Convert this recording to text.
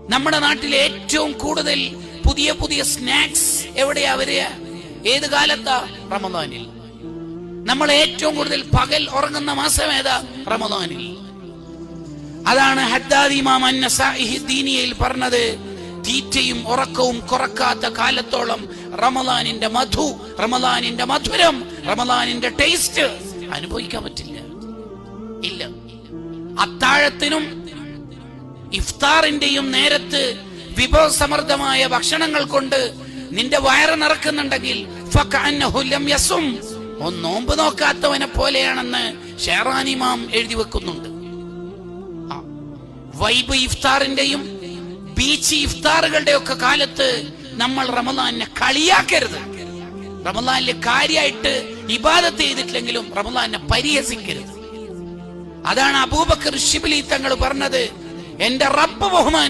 നമ്മുടെ നാട്ടിലെ ഏറ്റവും കൂടുതൽ പുതിയ പുതിയ സ്നാക്സ് എവിടെയാ വരിക? ഏത് കാലത്താ? റമദാനിൽ. നമ്മൾ ഏറ്റവും കൂടുതൽ പകൽ ഉറങ്ങുന്ന മാസം ഏതാ? റമദാനിൽ. അതാണ് ഹദ്ദാദ് ഇമാം അൻ-നസാഇ ദീനിയയിൽ പറഞ്ഞത്, തീറ്റയും ഉറക്കവും കുറക്കാത്ത കാലത്തോളം റമദാനിന്റെ മധു, റമദാനിന്റെ മധുരം, റമദാനിന്റെ ടേസ്റ്റ് അനുഭവിക്കാൻ പറ്റില്ല. ഇല്ല. അത്താഴത്തിനും ഇഫ്താറിന്റെയും നേരത്ത് വിഭവസമൃദ്ധമായ ഭക്ഷണങ്ങൾ കൊണ്ട് നിന്റെ വയറ് നിറക്കുന്നുണ്ടെങ്കിൽ നോമ്പ് നോക്കാത്തവനെ പോലെയാണെന്ന് ഷെഹ്റാനി ഇമാം എഴുതി വെക്കുന്നുണ്ട്. വൈബ് ഇഫ്താറിന്റെയും ബീച്ച് ഇഫ്താറുകളുടെ ഒക്കെ കാലത്ത് നമ്മൾ റമദാനിനെ കളിയാക്കരുത്. റമദാനിലെ കാര്യമായിട്ട് ഇബാദത്ത് ചെയ്തിട്ടില്ലെങ്കിലും റമദാനിനെ പരിഹസിക്കരുത്. അതാണ് അബൂബക്കർ ശിബ്ലി തങ്ങൾ പറഞ്ഞത്, എന്റെ റബ്ബ് ബഹുമാൻ